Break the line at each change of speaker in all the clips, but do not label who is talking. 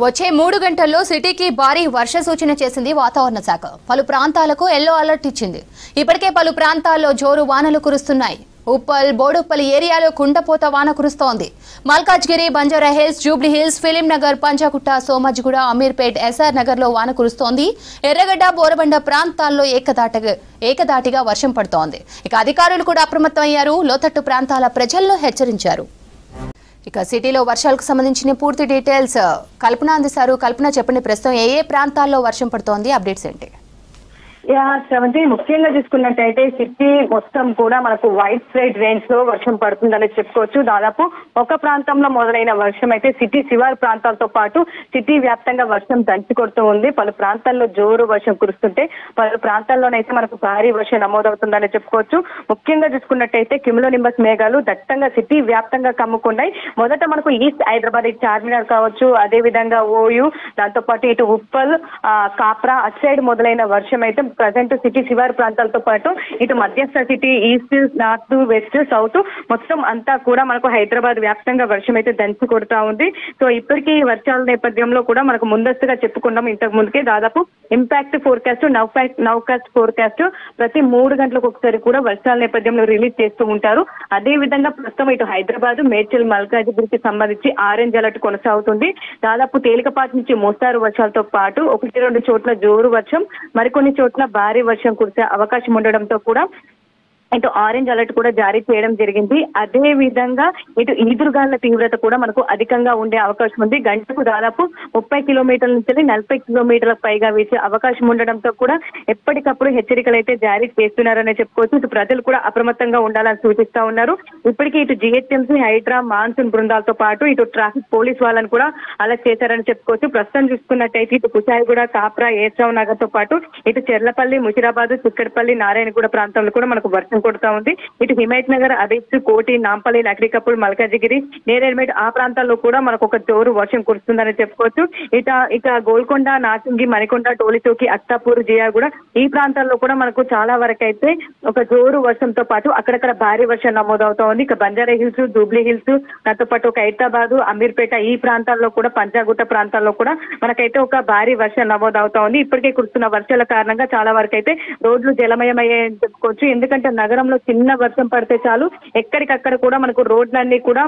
వచ్చే 3 గంటల్లో సిటీకి భారీ వర్ష సూచన చేసింది వాతావరణ శాఖ. పలు ప్రాంతాలకు ఎల్లో అలర్ట్ ఇచ్చింది. ఇప్పటికే పలు ప్రాంతాల్లో జోరు వానలు కురుస్తున్నాయి. ఉప్పల్, బోడుప్పల్ ఏరియాలో కుండపోత వాన కురుస్తోంది. Malkajgiri, Banjara Hills, Jubilee Hills, Film Nagar, Panjagutta, Somajiguda, Ameerpet, SR Nagar లో వాన కురుస్తోంది. ఎర్రగడ్డ, బోరబండ ప్రాంతాల్లో ఏకదాటిగా వర్షం పడుతోంది. ఇక అధికారులు కూడా అప్రమత్తమయ్యారు. లోతట్టు ప్రాంతాల ప్రజలను హెచ్చరించారు. ఇక సిటీలో వర్షాలకు సంబంధించిన పూర్తి డీటెయిల్స్ కల్పన అందిస్తారు. కల్పన, చెప్పండి, ప్రస్తుతం ఏ ప్రాంతాల్లో వర్షం పడుతోంది, అప్డేట్స్ ఏంటి?
శ్రవంతి, ముఖ్యంగా చూసుకున్నట్టయితే సిటీ మొత్తం కూడా మనకు వైడ్ స్ప్రెడ్ రేంజ్ లో వర్షం పడుతుందని చెప్పుకోవచ్చు. దాదాపు ఒక ప్రాంతంలో మొదలైన వర్షం అయితే సిటీ శివారు ప్రాంతాలతో పాటు సిటీ వ్యాప్తంగా వర్షం దంచి కొడుతూ ఉంది. పలు ప్రాంతాల్లో జోరు వర్షం కురుస్తుంటే పలు ప్రాంతాల్లోనైతే మనకు భారీ వర్షం నమోదవుతుందని చెప్పుకోవచ్చు. ముఖ్యంగా చూసుకున్నట్టయితే క్యూములోనింబస్ మేఘాలు దట్టంగా సిటీ వ్యాప్తంగా కమ్ముకున్నాయి. మొదట మనకు ఈస్ట్ హైదరాబాద్ చార్మినార్ కావచ్చు, అదే విధంగా ఓయూ, దాంతో పాటు ఇటు ఉప్పల్, కాప్రా అటు సైడ్ మొదలైన వర్షం అయితే ప్రజెంట్ సిటీ శివారు ప్రాంతాలతో పాటు ఇటు మధ్యస్థ city east, north, west, south మొత్తం అంతా కూడా మనకు హైదరాబాద్ వ్యాప్తంగా వర్షం అయితే దంచి కొడుతా ఉంది. సో ఇప్పటికీ వర్షాల నేపథ్యంలో కూడా మనకు ముందస్తుగా చెప్పుకున్నాం ఇంతకు ముందుకే. దాదాపు ఇంపాక్ట్ ఫోర్కాస్ట్, నౌకాస్ట్ ఫోర్కాస్ట్ ప్రతి 3 గంటలకు ఒకసారి కూడా వర్షాల నేపథ్యంలో రిలీజ్ చేస్తూ ఉంటారు. అదే విధంగా ప్రస్తుతం ఇటు హైదరాబాద్, మేడ్చల్, మల్కాజిగిరికి సంబంధించి ఆరెంజ్ అలర్ట్ కొనసాగుతుంది. దాదాపు తేలికపాటి నుంచి మోస్తారు వర్షాలతో పాటు 1-2 చోట్ల జోరు వర్షం, మరికొన్ని చోట్ల భారీ వర్షం కురిసే అవకాశం ఉండడంతో కూడా ఇటు ఆరెంజ్ అలర్ట్ కూడా జారీ చేయడం జరిగింది. అదే విధంగా ఇటు ఈదురుగాళ్ల తీవ్రత కూడా మనకు అధికంగా ఉండే అవకాశం ఉంది. గంటకు దాదాపు 30 కిలోమీటర్ల నుంచి 40 కిలోమీటర్లకు పైగా వీసే అవకాశం ఉండడంతో కూడా ఎప్పటికప్పుడు హెచ్చరికలు అయితే జారీ చేస్తున్నారనే చెప్పుకోవచ్చు. ఇటు ప్రజలు కూడా అప్రమత్తంగా ఉండాలని సూచిస్తా ఉన్నారు. ఇప్పటికీ ఇటు జిహెచ్ఎంసీ, హైడ్రా, మాన్సూన్ బృందాలతో పాటు ఇటు ట్రాఫిక్ పోలీస్ వాళ్ళని కూడా అలర్ట్ చేశారని చెప్పుకోవచ్చు. ప్రస్తుతం చూసుకున్నట్టయితే ఇటు కుషాయిగూడ, కాప్రా, ఏస్రావు నగర్ తో పాటు ఇటు చెర్లపల్లి, ముషిరాబాద్, చిక్కడపల్లి, నారాయణగూడ ప్రాంతాల్లో కూడా మనకు వర్షం కొడుతా ఉంది. ఇటు హిమాయత్ నగర్, అబిడ్స్, కోటి, నాంపల్లి, నకరికప్పుల్, మల్కాజిగిరి, నేరేడ్మెట్ ఆ ప్రాంతాల్లో కూడా మనకు ఒక జోరు వర్షం కురుస్తుందని చెప్పుకోవచ్చు. ఇక గోల్కొండ, నాచంగి, మణికొండ, టోలిచౌకి, అత్తాపూర్, జియాగూడ ఈ ప్రాంతాల్లో కూడా మనకు చాలా వరకు అయితే ఒక జోరు వర్షంతో పాటు అక్కడక్కడ భారీ వర్షం నమోదవుతా ఉంది. ఇక బంజారా హిల్స్, జూబ్లీ హిల్స్, దాంతో పాటు ఒక హైదరాబాద్, అమీర్పేట ఈ ప్రాంతాల్లో కూడా, పంజాగుట్ట ప్రాంతాల్లో కూడా మనకైతే ఒక భారీ వర్షం నమోదవుతా ఉంది. ఇప్పటికే కురుస్తున్న వర్షాల కారణంగా చాలా వరకు అయితే రోడ్లు జలమయమయ్యాయని చెప్పుకోవచ్చు. ఎందుకంటే నగరంలో చిన్న వర్షం పడితే చాలు ఎక్కడికక్కడ కూడా మనకు రోడ్లన్నీ కూడా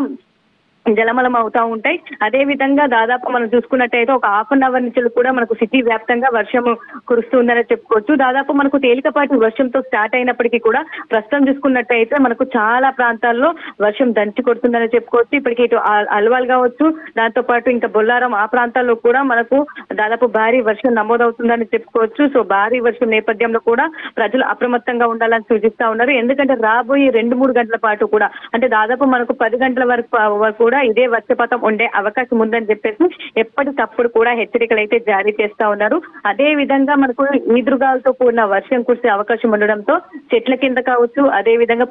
జలమలం అవుతా ఉంటాయి. అదే విధంగా దాదాపు మనం చూసుకున్నట్టయితే ఒక ½ అవర్ నుంచి కూడా మనకు సిటీ వ్యాప్తంగా వర్షం కురుస్తుందని చెప్పుకోవచ్చు. దాదాపు మనకు తేలికపాటి వర్షంతో స్టార్ట్ అయినప్పటికీ కూడా ప్రస్తుతం చూసుకున్నట్టయితే మనకు చాలా ప్రాంతాల్లో వర్షం దంచి కొడుతుందని చెప్పుకోవచ్చు. ఇప్పటికీ ఇటు అల్వాల్ కావచ్చు, దాంతో పాటు ఇంకా బొల్లారం ఆ ప్రాంతాల్లో కూడా మనకు దాదాపు భారీ వర్షం నమోదవుతుందని చెప్పుకోవచ్చు. సో భారీ వర్షం నేపథ్యంలో కూడా ప్రజలు అప్రమత్తంగా ఉండాలని సూచిస్తా ఉన్నారు. ఎందుకంటే రాబోయే 2-3 గంటల పాటు కూడా, అంటే దాదాపు మనకు 10 గంటల వరకు కూడా ఇదే వర్షపాతం ఉండే అవకాశం ఉందని చెప్పేసి ఎప్పటికప్పుడు కూడా హెచ్చరికలు అయితే జారీ చేస్తా ఉన్నారు. అదే విధంగా మనకు ఈదురుగాలతో కూడిన వర్షం కురిసే అవకాశం ఉండడంతో చెట్ల కింద కావచ్చు, అదే విధంగా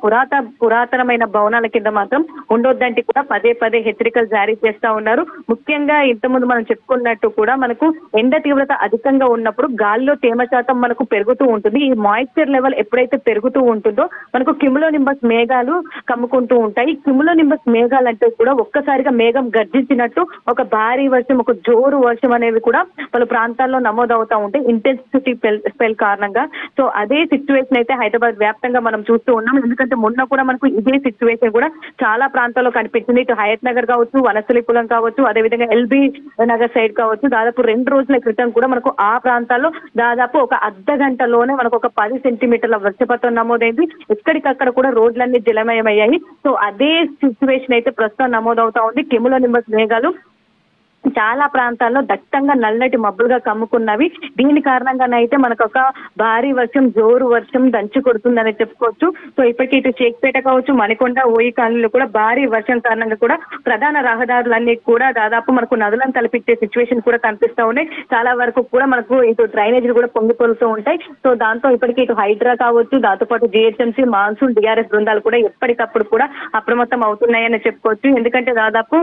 పురాతనమైన భవనాల కింద మాత్రం ఉండొద్దంటే కూడా పదే హెచ్చరికలు జారీ చేస్తా ఉన్నారు. ముఖ్యంగా ఇంతకుముందు మనం చెప్పుకున్నట్టు కూడా మనకు ఎండ తీవ్రత అధికంగా ఉన్నప్పుడు గాలిలో తేమ శాతం మనకు పెరుగుతూ ఉంటుంది. ఈ మాయిశ్చర్ లెవెల్ ఎప్పుడైతే పెరుగుతూ ఉంటుందో మనకు క్యూములోనింబస్ మేఘాలు కమ్ముకుంటూ ఉంటాయి. క్యూములోనింబస్ మేఘాలు అంటే కూడా ఒక్కసారిగా మేఘం గర్జించినట్టు ఒక భారీ వర్షం, ఒక జోరు వర్షం అనేవి కూడా పలు ప్రాంతాల్లో నమోదవుతా ఉంటాయి ఇంటెన్సిటీ స్పెల్ కారణంగా. సో అదే సిచ్యువేషన్ అయితే హైదరాబాద్ వ్యాప్తంగా మనం చూస్తూ ఉన్నాం. ఎందుకంటే మొన్న కూడా మనకు ఇదే సిచ్యువేషన్ కూడా చాలా ప్రాంతాల్లో కనిపించింది. ఇటు హయత్ నగర్ కావచ్చు, వనస్థలిపురం కావచ్చు, అదేవిధంగా ఎల్బీ నగర్ సైడ్ కావచ్చు. దాదాపు 2 రోజుల క్రితం కూడా మనకు ఆ ప్రాంతాల్లో దాదాపు ఒక అర్ధ గంటలోనే మనకు ఒక 10 సెంటీమీటర్ల వర్షపాతం నమోదైంది. ఎక్కడికక్కడ కూడా రోడ్లన్నీ జలమయమయ్యాయి. సో అదే సిచ్యువేషన్ అయితే ప్రస్తుతం నమోదవుతా ఉంది. క్యూములోనింబస్ మేఘాలు చాలా ప్రాంతాల్లో దట్టంగా నల్లటి మబ్బులుగా కమ్ముకున్నవి. దీని కారణంగానైతే మనకు ఒక భారీ వర్షం, జోరు వర్షం దంచి కొడుతుందని చెప్పుకోవచ్చు. సో ఇప్పటికీ ఇటు షేక్పేట కావచ్చు, మణికొండ, ఓయి కాలనీలో కూడా భారీ వర్షం కారణంగా కూడా ప్రధాన రహదారులన్నీ కూడా దాదాపు మనకు నదులను తలపించే సిచ్యువేషన్ కూడా కనిపిస్తా ఉన్నాయి. చాలా వరకు కూడా మనకు ఇటు డ్రైనేజీలు కూడా పొంగిపోతూ ఉంటాయి. సో దాంతో ఇప్పటికీ ఇటు హైడ్రా కావచ్చు, దాంతో పాటు జిహెచ్ఎంసీ, మాన్సూన్, డిఆర్ఎస్ బృందాలు కూడా ఎప్పటికప్పుడు కూడా అప్రమత్తం అవుతున్నాయని చెప్పుకోవచ్చు. ఎందుకంటే దాదాపు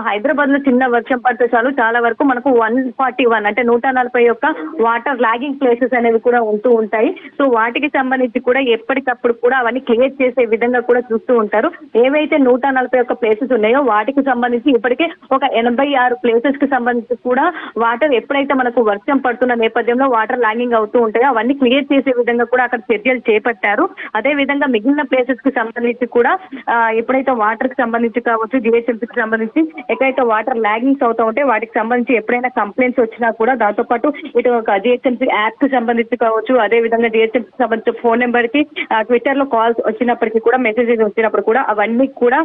హైదరాబాద్ లో చిన్న వర్షం పడితే చాలు చాలా వరకు మనకు 141 అంటే 141 వాటర్ లాగింగ్ ప్లేసెస్ అనేవి కూడా ఉంటూ ఉంటాయి. సో వాటికి సంబంధించి కూడా ఎప్పటికప్పుడు కూడా అవన్నీ క్లియర్ చేసే విధంగా కూడా చూస్తూ ఉంటారు. ఏవైతే 141 ప్లేసెస్ ఉన్నాయో వాటికి సంబంధించి ఇప్పటికే ఒక 86 ప్లేసెస్ కి సంబంధించి కూడా వాటర్ ఎప్పుడైతే మనకు వర్షం పడుతున్న నేపథ్యంలో వాటర్ లాగింగ్ అవుతూ ఉంటాయో అవన్నీ క్లియర్ చేసే విధంగా కూడా అక్కడ చర్యలు చేపట్టారు. అదే విధంగా మిగిలిన ప్లేసెస్ కి సంబంధించి కూడా ఎప్పుడైతే వాటర్ కి సంబంధించి కావచ్చు, జిహెచ్ఎంసీకి సంబంధించి ఎక్కడైతే వాటర్ లాగింగ్స్ అవుతూ ఉంటే వాటికి సంబంధించి ఎప్పుడైనా కంప్లైంట్స్ వచ్చినా కూడా దాంతో పాటు ఇటు ఒక జిహెచ్ఎంసీ యాప్ కి సంబంధించి కావచ్చు, అదే విధంగా జిహెచ్ఎంసీ సంబంధించి ఫోన్ నెంబర్ కి ట్విట్టర్ లో కాల్స్ వచ్చినప్పటికీ కూడా, మెసేజెస్ వచ్చినప్పుడు కూడా అవన్నీ కూడా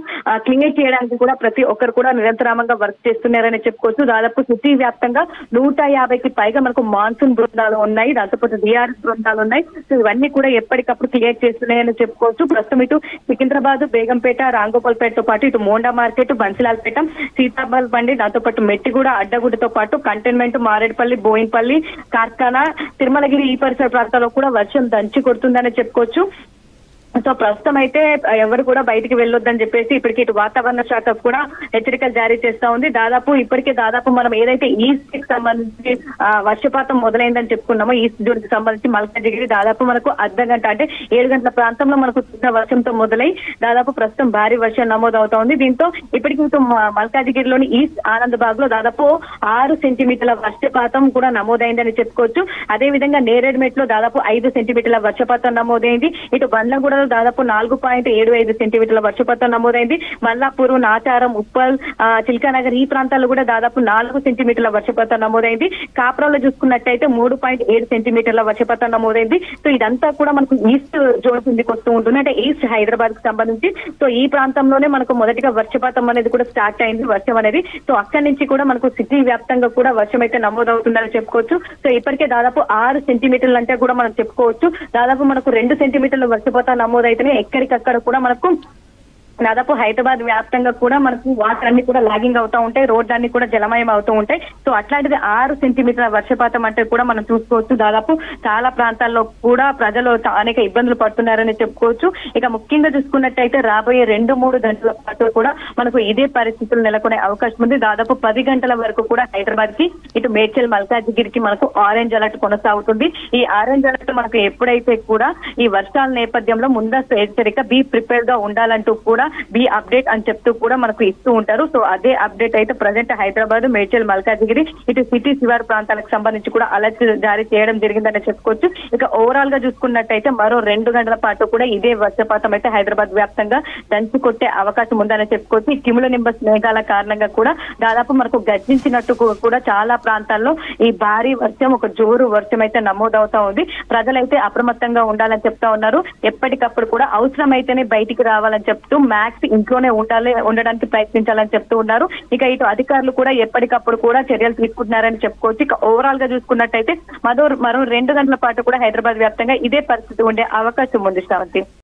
క్లియర్ చేయడానికి కూడా ప్రతి ఒక్కరు కూడా నిరంతరామంగా వర్క్ చేస్తున్నారని చెప్పుకోవచ్చు. దాదాపు సిటీ వ్యాప్తంగా 150కి పైగా మనకు మాన్సూన్ బృందాలు ఉన్నాయి, దాంతోపాటు డిఆర్ఎస్ బృందాలు ఉన్నాయి. సో ఇవన్నీ కూడా ఎప్పటికప్పుడు క్లియర్ చేస్తున్నాయని చెప్పుకోవచ్చు. ప్రస్తుతం ఇటు సికింద్రాబాద్, బేగంపేట, రాంగోపాల్పేటతో పాటు ఇటు మోండా మార్కెట్, బన్సిలాల్పేట, సీతాబాద్ బండి, దాంతో పాటు మెట్టిగూడ, అడ్డగుడితో పాటు కంటైన్మెంట్, మారేడుపల్లి, బోయిన్పల్లి, కార్ఖానా, తిరుమలగిరి ఈ పరిసర ప్రాంతాల్లో కూడా వర్షం దంచి కొడుతుందని చెప్పుకోవచ్చు. సో ప్రస్తుతం అయితే ఎవరు కూడా బయటికి వెళ్ళొద్దని చెప్పేసి ఇప్పటికి ఇటు వాతావరణ శాఖ కూడా హెచ్చరికలు జారీ చేస్తా ఉంది. ఇప్పటికే దాదాపు మనం ఏదైతే ఈస్ట్ కి సంబంధించి వర్షపాతం మొదలైందని చెప్పుకున్నామో, ఈస్ట్ జోన్ కి సంబంధించి మల్కాజిగిరి దాదాపు మనకు అర్ధ గంట అంటే 7 గంటల ప్రాంతంలో మనకు చిన్న వర్షంతో మొదలై దాదాపు ప్రస్తుతం భారీ వర్షం నమోదవుతా ఉంది. దీంతో ఇప్పటికి ఇటు మల్కాజిగిరిలోని ఈస్ట్ ఆనందబాగ్ లో దాదాపు 6 సెంటీమీటర్ల వర్షపాతం కూడా నమోదైందని చెప్పుకోవచ్చు. అదే విధంగా నేరేడ్మెట్ లో దాదాపు 5 సెంటీమీటర్ల వర్షపాతం నమోదైంది. ఇటు బండ్లగూడ దాదాపు 4.75 సెంటీమీటర్ల వర్షపాతం నమోదైంది. మల్లాపూర్, నాచారం, ఉప్పల్, చిల్కానగర్ ఈ ప్రాంతాల్లో కూడా దాదాపు 4 సెంటీమీటర్ల వర్షపాతం నమోదైంది. కాప్రాలో చూసుకున్నట్టయితే 3.7 సెంటీమీటర్ల వర్షపాతం నమోదైంది. సో ఇదంతా కూడా మనకు ఈస్ట్ జోన్ కిందికి వస్తూ ఉంటుంది, అంటే ఈస్ట్ హైదరాబాద్ కి సంబంధించి. సో ఈ ప్రాంతంలోనే మనకు మొదటిగా వర్షపాతం అనేది కూడా స్టార్ట్ అయింది, వర్షం అనేది. సో అక్కడి నుంచి కూడా మనకు సిటీ వ్యాప్తంగా కూడా వర్షం అయితే నమోదవుతుందని చెప్పుకోవచ్చు. సో ఇప్పటికే దాదాపు 6 సెంటీమీటర్లు అంటే కూడా మనం చెప్పుకోవచ్చు. దాదాపు మనకు 2 సెంటీమీటర్ల వర్షపాతం నమోదైతేనే ఎక్కడికక్కడ కూడా మనకు దాదాపు హైదరాబాద్ వ్యాప్తంగా కూడా మనకు వాటర్ అన్ని కూడా లాగింగ్ అవుతూ ఉంటాయి, రోడ్లన్నీ కూడా జలమయం అవుతూ ఉంటాయి. సో అట్లాంటిది 6 సెంటీమీటర్ల వర్షపాతం అంటే కూడా మనం చూసుకోవచ్చు. దాదాపు చాలా ప్రాంతాల్లో కూడా ప్రజలు అనేక ఇబ్బందులు పడుతున్నారని చెప్పుకోవచ్చు. ఇక ముఖ్యంగా చూసుకున్నట్టయితే రాబోయే 2-3 గంటల పాటు కూడా మనకు ఇదే పరిస్థితులు నెలకొనే అవకాశం ఉంది. దాదాపు 10 గంటల వరకు కూడా హైదరాబాద్ కి ఇటు మేడ్చల్, మల్కాజిగిరికి మనకు ఆరెంజ్ అలర్ట్ కొనసాగుతుంది. ఈ ఆరెంజ్ అలర్ట్ మనకు ఎప్పుడైతే కూడా ఈ వర్షాల నేపథ్యంలో ముందస్తు హెచ్చరిక, బీ ప్రిపేర్ గా ఉండాలంటూ కూడా బి అప్డేట్ అని చెప్తూ కూడా మనకు ఇస్తూ ఉంటారు. సో అదే అప్డేట్ అయితే ప్రజెంట్ హైదరాబాద్, మేడ్చల్, మల్కాజిగిరి ఇటు సిటీ శివారు ప్రాంతాలకు సంబంధించి కూడా అలర్ట్ జారీ చేయడం జరిగిందని చెప్పుకోవచ్చు. ఇక ఓవరాల్ గా చూసుకున్నట్టయితే మరో 2 గంటల పాటు కూడా ఇదే వర్షపాతం అయితే హైదరాబాద్ వ్యాప్తంగా దంచి కొట్టే అవకాశం ఉందని చెప్పుకోవచ్చు. ఈ క్యూములో నింబస్ మేఘాల కారణంగా కూడా దాదాపు మనకు గర్జించినట్టు కూడా చాలా ప్రాంతాల్లో ఈ భారీ వర్షం, ఒక జోరు వర్షం అయితే నమోదవుతా ఉంది. ప్రజలైతే అప్రమత్తంగా ఉండాలని చెప్తా ఉన్నారు. ఎప్పటికప్పుడు కూడా అవసరమైతేనే బయటికి రావాలని చెప్తూ మ్యాక్స్ ఇంట్లోనే ఉండడానికి ప్రయత్నించాలని చెప్తూ ఉన్నారు. ఇక ఇటు అధికారులు కూడా ఎప్పటికప్పుడు కూడా చర్యలు తీసుకుంటున్నారని చెప్పుకోవచ్చు. ఇక ఓవరాల్ గా చూసుకున్నట్టయితే మరో 2 గంటల పాటు కూడా హైదరాబాద్ వ్యాప్తంగా ఇదే పరిస్థితి ఉండే అవకాశం ఉంది శ్రావంతి.